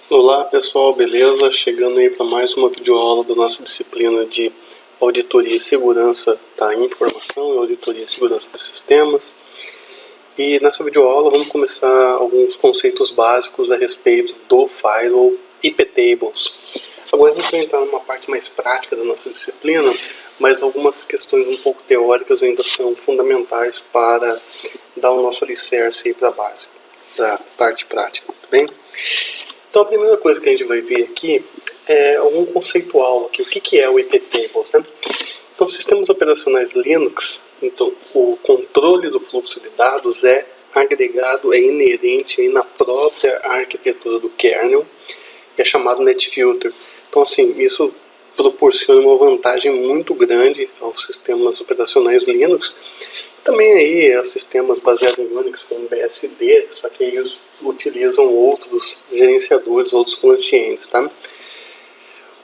Olá pessoal, beleza? Chegando aí para mais uma videoaula da nossa disciplina de Auditoria e Segurança da Informação e Auditoria e Segurança de Sistemas. E nessa videoaula vamos começar alguns conceitos básicos a respeito do Firewall iptables. Agora a gente vai entrar numa parte mais prática da nossa disciplina, mas algumas questões um pouco teóricas ainda são fundamentais para dar o nosso alicerce para a base, para a parte prática, tudo bem? Então a primeira coisa que a gente vai ver aqui é algum conceitual aqui. O que é o iptables, né? Então, sistemas operacionais Linux, então o controle do fluxo de dados é agregado, é inerente aí na própria arquitetura do kernel, é chamado NetFilter. Então, assim, isso proporciona uma vantagem muito grande aos sistemas operacionais Linux. Também aí a sistemas baseados em Unix como BSD, só que aí eles utilizam outros gerenciadores, outros front-ends, tá?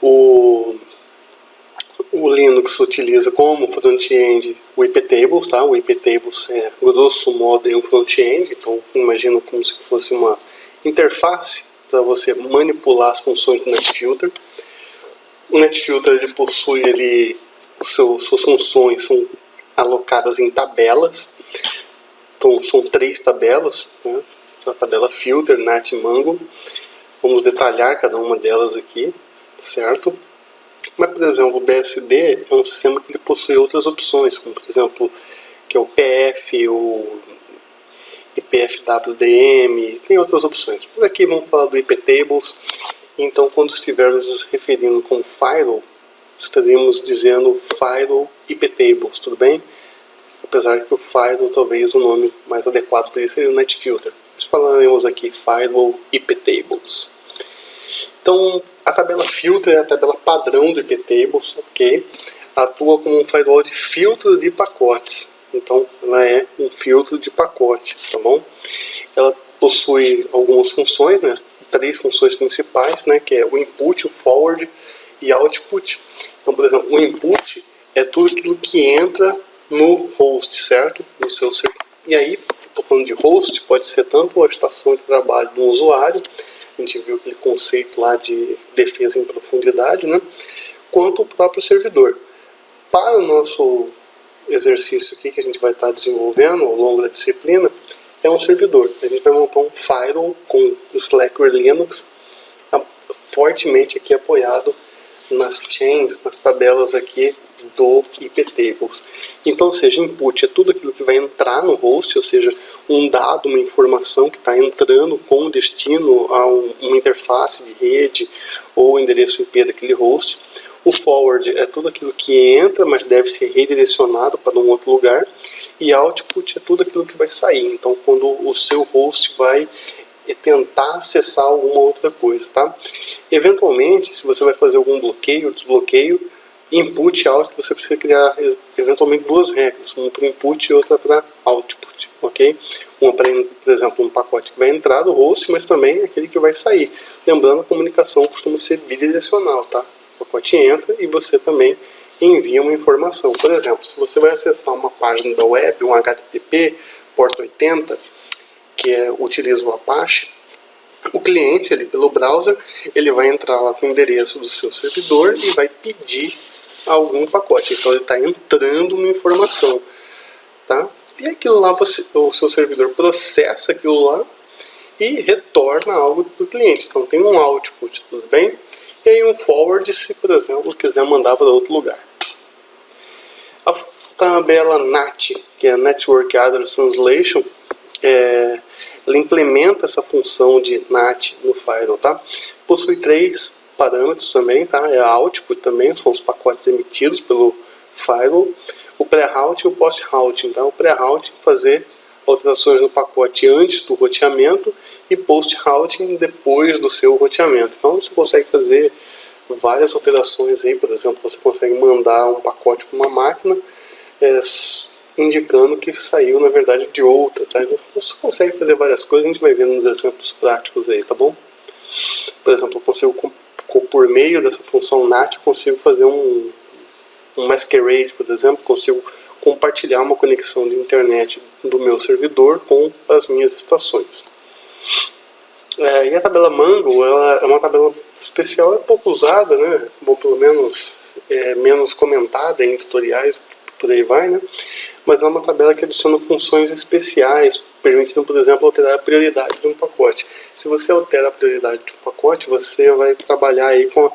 O Linux utiliza como front-end o iptables, tá? O iptables é, grosso modo, um front-end, então imagina como se fosse uma interface para você manipular as funções do NetFilter. O NetFilter ele possui ali suas funções são alocadas em tabelas. Então são 3 tabelas, né? A tabela filter, nat e mango. Vamos detalhar cada uma delas aqui, certo? Mas, por exemplo, o BSD é um sistema que ele possui outras opções, como, por exemplo, que é o PF, o IPFWDM, tem outras opções. Por aqui vamos falar do iptables. Então, quando estivermos nos referindo como firewall, estaremos dizendo firewall iptables, tudo bem? Apesar que o firewall, talvez o nome mais adequado para isso seria o NetFilter. Mas falaremos aqui firewall iptables. Então, a tabela filter é a tabela padrão do iptables, ok? Atua como um firewall de filtro de pacotes. Então, ela é um filtro de pacote, tá bom? Ela possui algumas funções, né? 3 funções principais, né? Que é o input, o forward e output. Então, por exemplo, o input é tudo aquilo que entra no host, certo? No seu servidor. E aí, estou falando de host, pode ser tanto a estação de trabalho do usuário, a gente viu aquele conceito lá de defesa em profundidade, né? Quanto o próprio servidor. Para o nosso exercício aqui que a gente vai estar desenvolvendo ao longo da disciplina, é um servidor. A gente vai montar um firewall com o Slackware Linux, fortemente aqui apoiado nas chains, nas tabelas aqui do iptables. Então, seja input é tudo aquilo que vai entrar no host, ou seja, um dado, uma informação que está entrando com destino a uma interface de rede ou endereço IP daquele host. O forward é tudo aquilo que entra, mas deve ser redirecionado para um outro lugar. E output é tudo aquilo que vai sair. Então, quando o seu host vai tentar acessar alguma outra coisa, tá? Eventualmente, se você vai fazer algum bloqueio ou desbloqueio, input e output, você precisa criar eventualmente 2 regras, uma para input e outra para output, ok? Uma para, por exemplo, um pacote que vai entrar do host, mas também aquele que vai sair. Lembrando, a comunicação costuma ser bidirecional, tá? O pacote entra e você também envia uma informação. Por exemplo, se você vai acessar uma página da web, um HTTP, porta 80, que utiliza o Apache, o cliente, ele, pelo browser, ele vai entrar lá com o endereço do seu servidor e vai pedir algum pacote. Então ele está entrando uma informação, tá? E aquilo lá, o seu servidor processa aquilo lá e retorna algo para o cliente. Então tem um output, tudo bem? E aí um forward, se por exemplo quiser mandar para outro lugar. A tabela NAT, que é Network Address Translation, ela implementa essa função de NAT no firewall, tá? Possui 3 parâmetros também, tá? É a output também, são os pacotes emitidos pelo firewall, o pré-routing e o post-routing, tá? O pré-routing fazer alterações no pacote antes do roteamento e post-routing depois do seu roteamento. Então você consegue fazer várias alterações aí, por exemplo, você consegue mandar um pacote para uma máquina indicando que saiu, na verdade, de outra, tá? Você consegue fazer várias coisas, a gente vai ver nos exemplos práticos aí, tá bom? Por exemplo, eu consigo, por meio dessa função NAT, eu consigo fazer um masquerade, por exemplo, consigo compartilhar uma conexão de internet do meu servidor com as minhas estações. E a tabela Mango, ela é uma tabela especial, é pouco usada, né? Bom, pelo menos é menos comentada em tutoriais, por aí vai, né? Mas é uma tabela que adiciona funções especiais, permitindo, por exemplo, alterar a prioridade de um pacote. Se você altera a prioridade de um pacote, você vai trabalhar aí com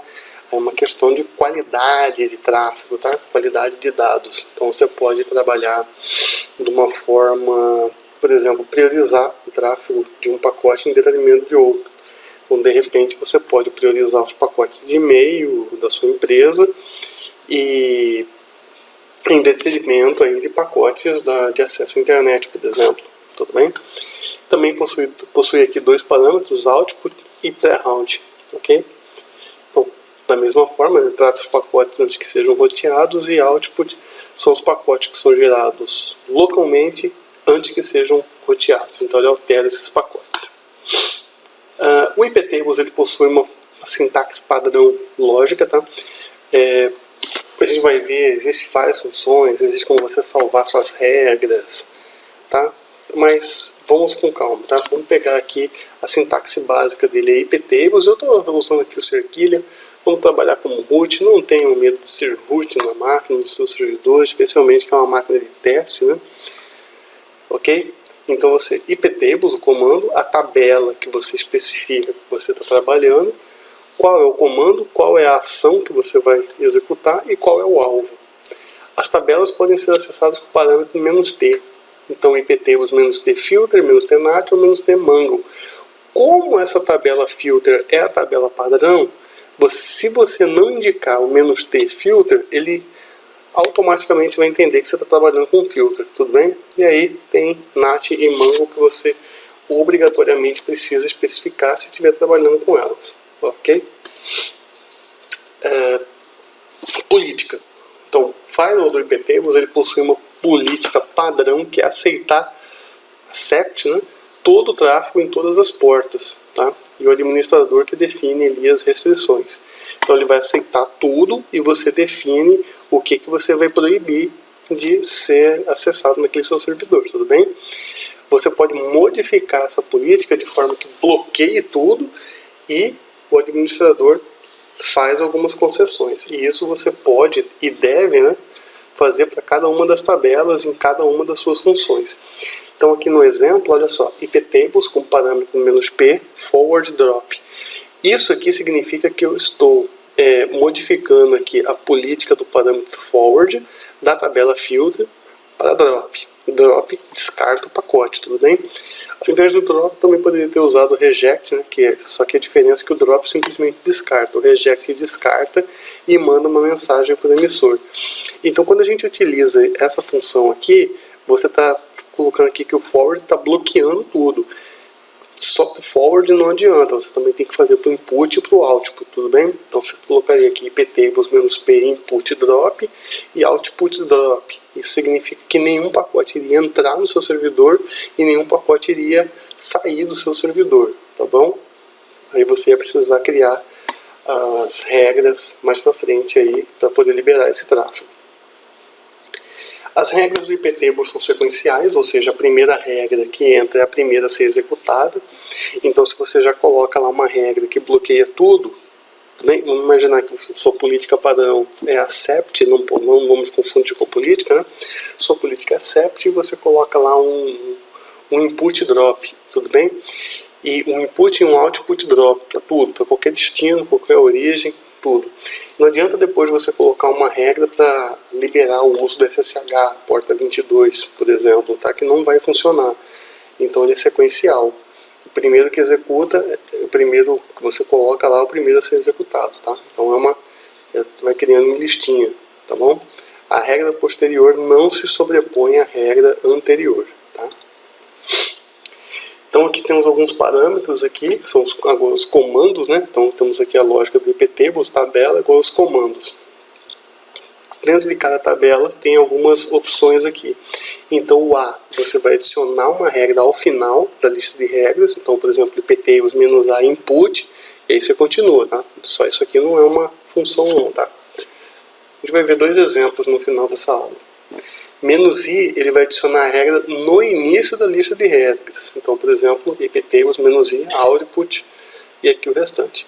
uma questão de qualidade de tráfego, tá? Qualidade de dados. Então você pode trabalhar de uma forma, por exemplo, priorizar o tráfego de um pacote em detrimento de outro. Então, de repente, você pode priorizar os pacotes de e-mail da sua empresa e em detrimento aí de pacotes de acesso à internet, por exemplo. Tudo bem? Também possui aqui dois parâmetros, output e pré-route. Ok? Então, da mesma forma, ele trata os pacotes antes que sejam roteados, e output são os pacotes que são gerados localmente antes que sejam roteados. Então ele altera esses pacotes. O iptables ele possui uma sintaxe padrão lógica, tá? A gente vai ver, existem várias funções, existe como você salvar suas regras, tá? Mas vamos com calma, tá? Vamos pegar aqui a sintaxe básica dele, é iptables. Eu estou usando aqui o Cerquilha. Vamos trabalhar como root. Não tenham medo de ser root na máquina, no seu servidor, especialmente que é uma máquina de teste, né? Ok? Então você, iptables, o comando, a tabela que você especifica que você está trabalhando, qual é o comando, qual é a ação que você vai executar e qual é o alvo. As tabelas podem ser acessadas com o parâmetro "-t". Então, iptables "-t filter", "-t nat" ou "-t mango". Como essa tabela filter é a tabela padrão, se você não indicar o "-t filter", ele automaticamente vai entender que você está trabalhando com filter, tudo bem? E aí tem nat e mango que você obrigatoriamente precisa especificar se estiver trabalhando com elas, ok? Política. Então, o firewall do iptables ele possui uma política padrão que é aceitar, accept, né, todo o tráfego em todas as portas, tá? E o administrador que define ali as restrições. Então ele vai aceitar tudo e você define o que você vai proibir de ser acessado naquele seu servidor, tudo bem? Você pode modificar essa política de forma que bloqueie tudo e o administrador faz algumas concessões. E isso você pode e deve, né, fazer para cada uma das tabelas em cada uma das suas funções. Então aqui no exemplo, olha só, iptables com parâmetro "-p, forward drop. Isso aqui significa que eu estou modificando aqui a política do parâmetro forward da tabela filter para drop. Drop descarta o pacote, tudo bem? Ao invés do drop, também poderia ter usado o reject, né, só que a diferença é que o drop simplesmente descarta, o reject descarta e manda uma mensagem para o emissor. Então, quando a gente utiliza essa função aqui, você está colocando aqui que o forward está bloqueando tudo. Só para o forward não adianta, você também tem que fazer para o input e para o output, tudo bem? Então você colocaria aqui iptables "-p input drop e output drop. Isso significa que nenhum pacote iria entrar no seu servidor e nenhum pacote iria sair do seu servidor, tá bom? Aí você ia precisar criar as regras mais para frente aí para poder liberar esse tráfego. As regras do iptables são sequenciais, ou seja, a primeira regra que entra é a primeira a ser executada. Então, se você já coloca lá uma regra que bloqueia tudo, né? Vamos imaginar que sua política padrão é accept, não vamos confundir com política, né? Sua política é accept e você coloca lá um input drop, tudo bem? E um input e um output drop para tudo, para qualquer destino, qualquer origem, tudo. Não adianta depois você colocar uma regra para liberar o uso do SSH, porta 22, por exemplo, tá? Que não vai funcionar. Então ele é sequencial. O primeiro que executa, o primeiro que você coloca lá, é o primeiro a ser executado, tá? Então vai criando uma listinha, tá bom? A regra posterior não se sobrepõe à regra anterior, tá? Então aqui temos alguns parâmetros aqui, são os comandos, né? Então temos aqui a lógica do iptables, tabela igual aos comandos. Dentro de cada tabela tem algumas opções aqui. Então o A, você vai adicionar uma regra ao final da lista de regras. Então, por exemplo, iptables -a input, e aí você continua, tá? Só isso aqui não é uma função não, tá? A gente vai ver dois exemplos no final dessa aula. "-i", ele vai adicionar a regra no início da lista de regras. Então, por exemplo, iptables "-i", output, e aqui o restante.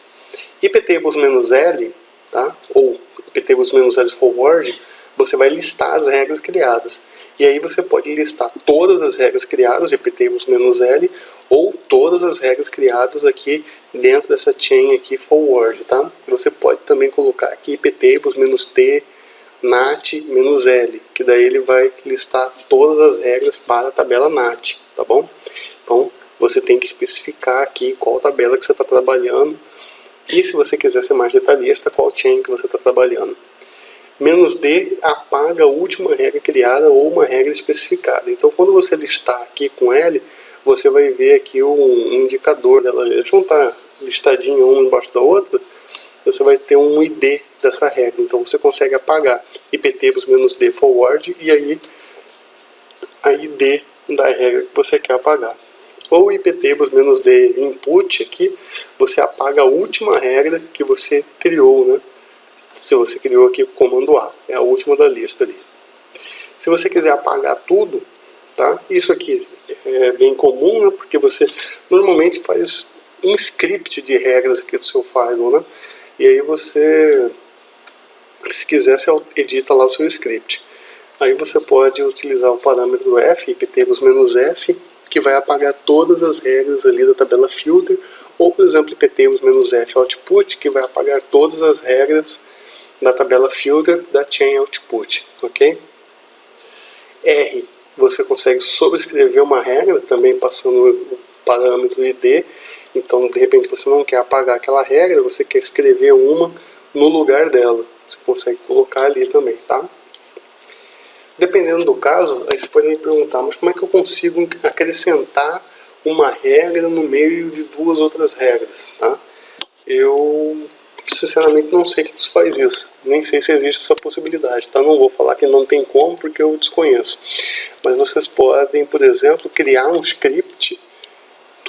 Iptables "-l", tá? Ou iptables "-l forward", você vai listar as regras criadas. E aí você pode listar todas as regras criadas, iptables "-l", ou todas as regras criadas aqui dentro dessa chain aqui forward, tá? Você pode também colocar aqui iptables "-t", nat "-l", que daí ele vai listar todas as regras para a tabela nat, tá bom? Então, você tem que especificar aqui qual tabela que você está trabalhando e, se você quiser ser mais detalhista, qual chain que você está trabalhando. "-d" apaga a última regra criada ou uma regra especificada. Então, quando você listar aqui com L, você vai ver aqui um indicador dela. Eles vão estar listadinho uma embaixo da outra, você vai ter um ID dessa regra. Então, você consegue apagar iptables "-d forward e aí a ID da regra que você quer apagar. Ou iptables "-d input, aqui você apaga a última regra que você criou, né? Se você criou aqui o comando A, é a última da lista ali. Se você quiser apagar tudo, tá? Isso aqui é bem comum, né? Porque você normalmente faz um script de regras aqui do seu file, né? E aí você, se quiser, você edita lá o seu script. Aí você pode utilizar o parâmetro f, iptables "-f, que vai apagar todas as regras ali da tabela filter, ou, por exemplo, iptables "-f output, que vai apagar todas as regras da tabela filter da chain output, ok? R, você consegue sobrescrever uma regra, também passando o parâmetro id. Então, de repente, você não quer apagar aquela regra, você quer escrever uma no lugar dela. Você consegue colocar ali também, tá? Dependendo do caso, aí você pode me perguntar, mas como é que eu consigo acrescentar uma regra no meio de duas outras regras, tá? Eu, sinceramente, não sei como se faz isso. Nem sei se existe essa possibilidade, tá? Não vou falar que não tem como, porque eu desconheço. Mas vocês podem, por exemplo, criar um script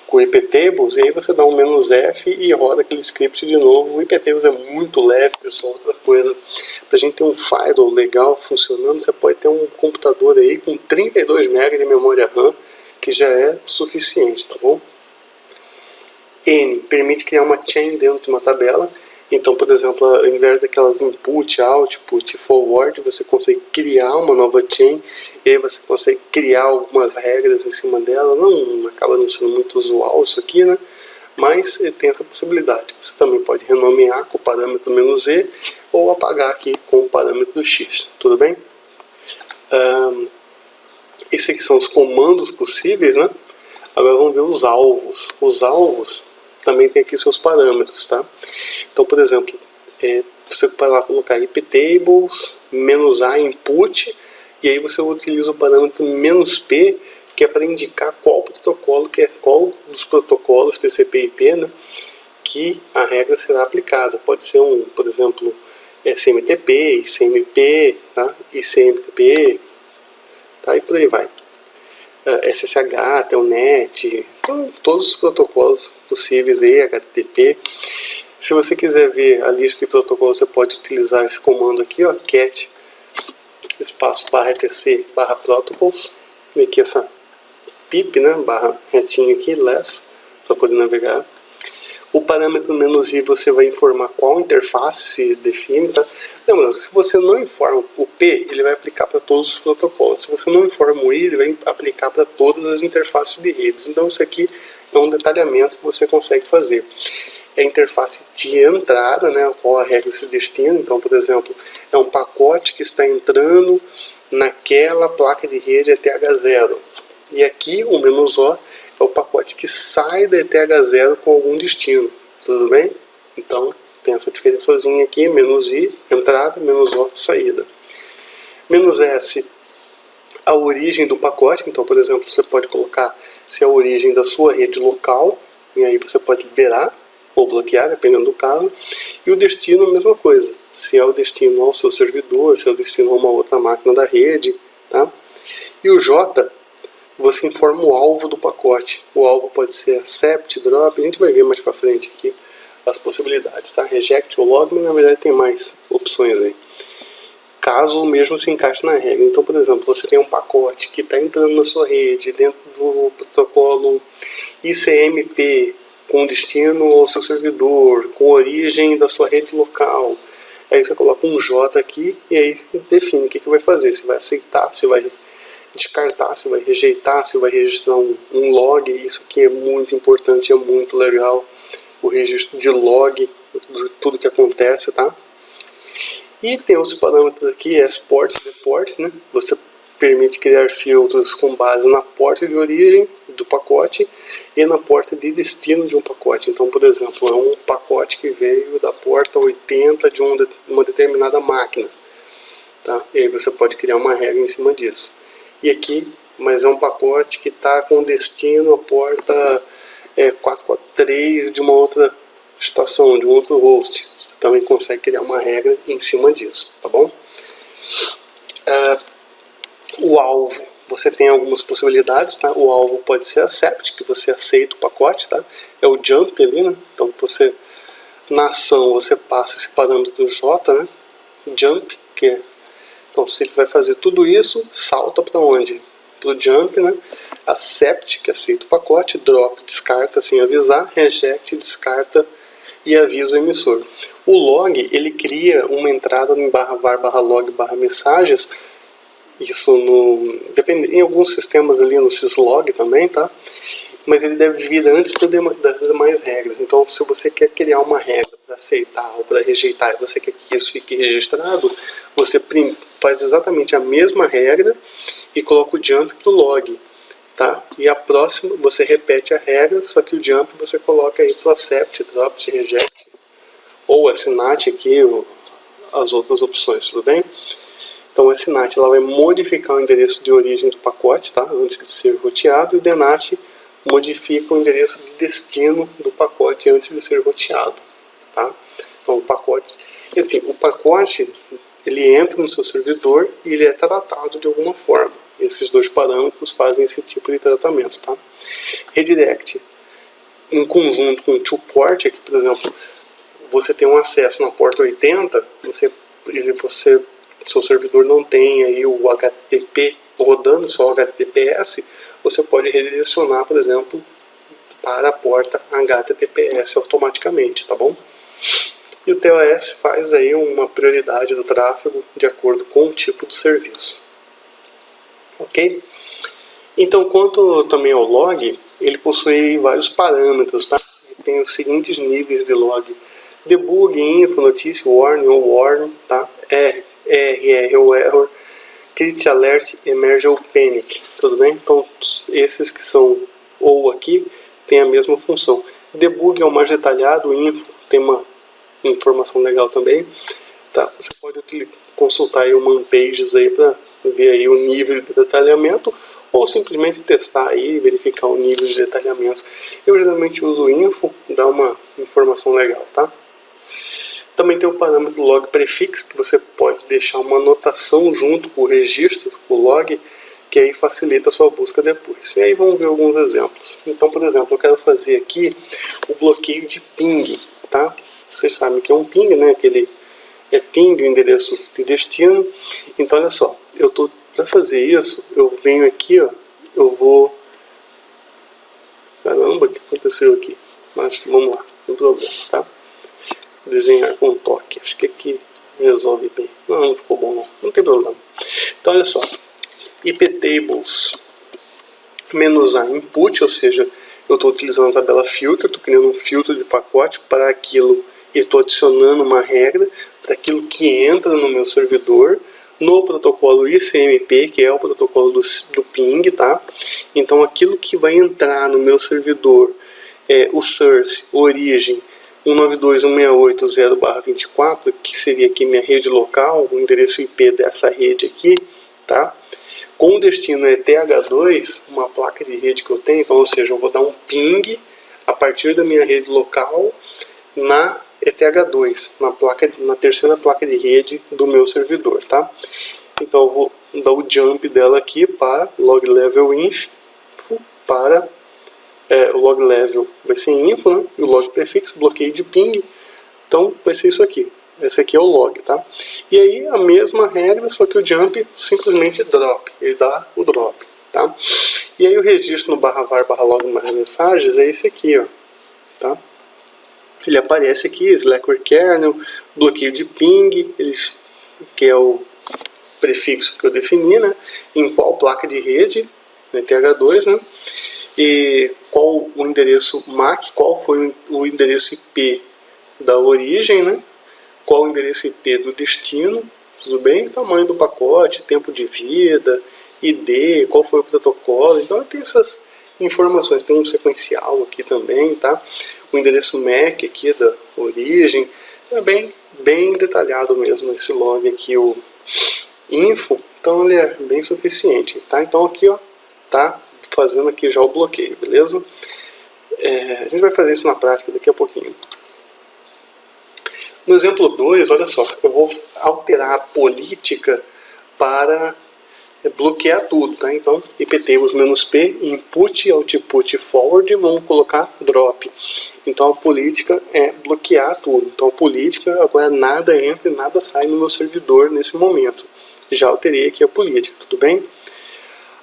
com iptables, e aí você dá um "-f" e roda aquele script de novo. O iptables é muito leve, pessoal. Outra coisa, pra gente ter um file legal funcionando, você pode ter um computador aí com 32 MB de memória RAM, que já é suficiente, tá bom? N permite criar uma chain dentro de uma tabela. Então, por exemplo, ao invés daquelas input, output e forward, você consegue criar uma nova chain, e aí você consegue criar algumas regras em cima dela. Não acaba não sendo muito usual isso aqui, né? Mas tem essa possibilidade. Você também pode renomear com o parâmetro "-e ou apagar aqui com o parâmetro "x", tudo bem? Esses aqui são os comandos possíveis, né? Agora vamos ver os alvos. Os alvos também tem aqui seus parâmetros, tá? Então, por exemplo, você vai lá colocar iptables "-a input, e aí você utiliza o parâmetro "-p, que é para indicar qual protocolo, qual dos protocolos TCP e IP, né, que a regra será aplicada. Pode ser por exemplo, SMTP, ICMP, tá? ICMP, tá? E por aí vai. SSH, Telnet, então, todos os protocolos possíveis aí, HTTP. Se você quiser ver a lista de protocolos, você pode utilizar esse comando aqui, ó, cat espaço /etc /protocols, e aqui essa pip, né, barra retinho aqui, less, para poder navegar. O parâmetro "-i" você vai informar qual interface se define, tá? Lembrando, se você não informa o P, ele vai aplicar para todos os protocolos. Se você não informa o I, ele vai aplicar para todas as interfaces de redes. Então isso aqui é um detalhamento que você consegue fazer. É a interface de entrada, né, qual a regra se destina. Então, por exemplo, é um pacote que está entrando naquela placa de rede ETH0. E aqui o "-o" é o pacote que sai da ETH0 com algum destino, tudo bem? Então, tem essa diferençazinha aqui, "-i", entrada, "-o", saída. "-s", a origem do pacote. Então, por exemplo, você pode colocar se é a origem da sua rede local, e aí você pode liberar ou bloquear, dependendo do caso. E o destino, a mesma coisa. Se é o destino ao seu servidor, se é o destino a uma outra máquina da rede, tá? E o J, você informa o alvo do pacote. O alvo pode ser accept, drop, a gente vai ver mais para frente aqui as possibilidades, tá? Reject ou log, mas na verdade tem mais opções aí. caso o mesmo se encaixe na regra. Então, por exemplo, você tem um pacote que está entrando na sua rede dentro do protocolo ICMP, com destino ao seu servidor, com origem da sua rede local. Aí você coloca um J aqui e aí define o que vai fazer. Se vai aceitar, se vai descartar, se vai rejeitar, se vai registrar um log. Isso aqui é muito importante, é muito legal. O registro de log, tudo que acontece, tá? E tem outros parâmetros aqui, exports, deports, né? Você permite criar filtros com base na porta de origem do pacote e na porta de destino de um pacote. Então, por exemplo, é um pacote que veio da porta 80 de uma determinada máquina, tá? E aí você pode criar uma regra em cima disso. E aqui, mas é um pacote que está com destino à porta 443 de uma outra estação, de um outro host. Você também consegue criar uma regra em cima disso, tá bom? O alvo, você tem algumas possibilidades, tá? O alvo pode ser accept, que você aceita o pacote, tá? É o jump ali, né? Então você, na ação, você passa esse parâmetro J, né? Jump, que é, então se ele vai fazer tudo isso, salta para onde? Para o jump, né? Accept, que aceita o pacote, drop, descarta sem avisar, reject, descarta e avisa o emissor. O log, ele cria uma entrada em /var/log /mensagens. Isso depende, em alguns sistemas ali no syslog também, tá? Mas ele deve vir antes das demais regras. Então, se você quer criar uma regra para aceitar ou para rejeitar e você quer que isso fique registrado, você faz exatamente a mesma regra e coloca o jump pro log, tá? E a próxima você repete a regra, só que o jump você coloca aí pro accept, drop, reject ou assinate aqui, ou as outras opções, tudo bem? Então a SNAT ela vai modificar o endereço de origem do pacote, tá? Antes de ser roteado, e o DNAT modifica o endereço de destino do pacote antes de ser roteado, tá? Então o pacote, assim, o pacote ele entra no seu servidor e ele é tratado de alguma forma. Esses dois parâmetros fazem esse tipo de tratamento, tá? Redirect, em conjunto com o toPort, aqui por exemplo, você tem um acesso na porta 80, seu servidor não tem aí o HTTP rodando, só o HTTPS, você pode redirecionar, por exemplo, para a porta HTTPS automaticamente, tá bom? E o TOS faz aí uma prioridade do tráfego de acordo com o tipo do serviço. Ok? Então, quanto também ao log, ele possui vários parâmetros, tá? Ele tem os seguintes níveis de log: debug, info, notícia, warning ou warning, tá? RR ou error, crit alert, emerge ou panic, tudo bem? Então esses que são ou aqui tem a mesma função. Debug é o mais detalhado, info tem uma informação legal também, tá? Você pode consultar aí o manpages aí para ver aí o nível de detalhamento ou simplesmente testar aí e verificar o nível de detalhamento. Eu geralmente uso o info, dá uma informação legal, tá? Também tem o parâmetro log prefix, que você pode deixar uma anotação junto com o registro, com o log, que aí facilita a sua busca depois. E aí vamos ver alguns exemplos. Então, por exemplo, eu quero fazer aqui o bloqueio de ping, tá? Vocês sabem que é um ping, né? Aquele é ping, o endereço de destino. Então, olha só, para fazer isso, eu venho aqui, ó, eu vou... Caramba, o que aconteceu aqui? Mas vamos lá, não tem problema, tá? Desenhar com um toque, acho que aqui resolve bem. Não ficou bom não, não tem problema. Então olha só, iptables -a input, ou seja, eu estou utilizando a tabela filter, estou criando um filtro de pacote para aquilo e estou adicionando uma regra para aquilo que entra no meu servidor no protocolo ICMP, que é o protocolo do ping, tá? Então aquilo que vai entrar no meu servidor é o source, origem 192.168.0/24, que seria aqui minha rede local, o endereço IP dessa rede aqui, tá? Com o destino ETH2, uma placa de rede que eu tenho, então, ou seja, eu vou dar um ping a partir da minha rede local na ETH2, na terceira placa de rede do meu servidor, tá? Então eu vou dar o jump dela aqui para log level info, para o log level vai ser info, né? E o log prefix, bloqueio de ping, então vai ser isso aqui. Esse aqui é o log, tá? E aí a mesma regra, só que o jump simplesmente drop, ele dá o drop, tá? E aí o registro no /var/log mais mensagens é esse aqui, ó, tá? Ele aparece aqui, Slackware kernel, bloqueio de ping, que é o prefixo que eu defini, né? Em qual placa de rede, né? TH2, né? E qual o endereço MAC, qual foi o endereço IP da origem, né? Qual o endereço IP do destino, tudo bem? Tamanho do pacote, tempo de vida, ID, qual foi o protocolo. Então tem essas informações, tem um sequencial aqui também, tá? O endereço MAC aqui da origem, é bem detalhado mesmo esse log aqui, o info, então ele é bem suficiente, tá? Então aqui, ó, tá fazendo aqui já o bloqueio, beleza? A gente vai fazer isso na prática daqui a pouquinho. No exemplo 2, olha só, eu vou alterar a política para bloquear tudo, tá? Então, iptables-p, input, output, forward, vamos colocar drop. Então a política é bloquear tudo. Então a política, agora nada entra e nada sai no meu servidor nesse momento. Já alterei aqui a política, tudo bem?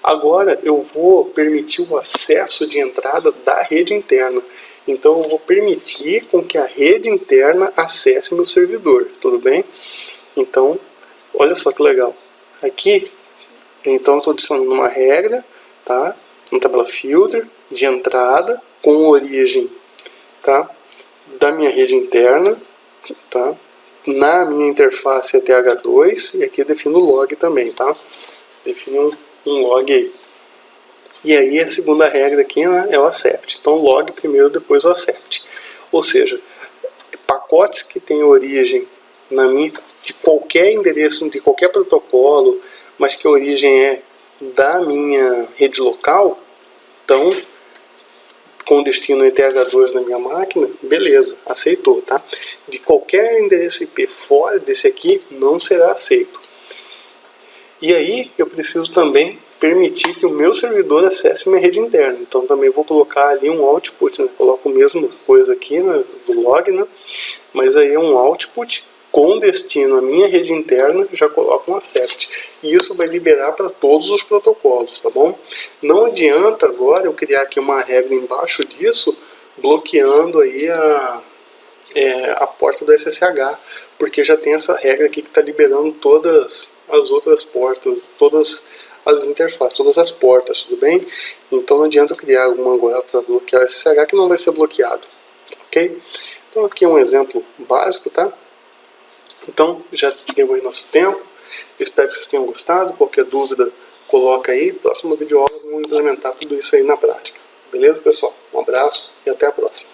Agora eu vou permitir o acesso de entrada da rede interna. Então eu vou permitir com que a rede interna acesse meu servidor, tudo bem? Então, olha só que legal. Aqui, então eu estou adicionando uma regra, tá? Na tabela filter, de entrada, com origem, tá? Da minha rede interna, tá? Na minha interface é TH2, e aqui eu defino o log também, tá? Defino um log aí. E aí a segunda regra aqui, né, é o accept. Então log primeiro, depois o accept. Ou seja, pacotes que têm origem de qualquer endereço, de qualquer protocolo, mas que a origem é da minha rede local, então com destino ETH2 na minha máquina, beleza, aceitou, tá? De qualquer endereço IP fora desse aqui, não será aceito. E aí eu preciso também permitir que o meu servidor acesse minha rede interna. Então também vou colocar ali um output, né? Coloco a mesma coisa aqui, né, do log, né? Mas aí é um output com destino à minha rede interna, já coloco um accept. E isso vai liberar para todos os protocolos, tá bom? Não adianta agora eu criar aqui uma regra embaixo disso, bloqueando aí a porta do SSH, porque já tem essa regra aqui que está liberando todas as outras portas, todas as interfaces, todas as portas, tudo bem? Então não adianta eu criar alguma agora para bloquear o SSH que não vai ser bloqueado, ok? Então aqui é um exemplo básico, tá? Então já deu aí nosso tempo, espero que vocês tenham gostado, qualquer dúvida coloca aí, próximo vídeo vamos implementar tudo isso aí na prática. Beleza, pessoal? Um abraço e até a próxima.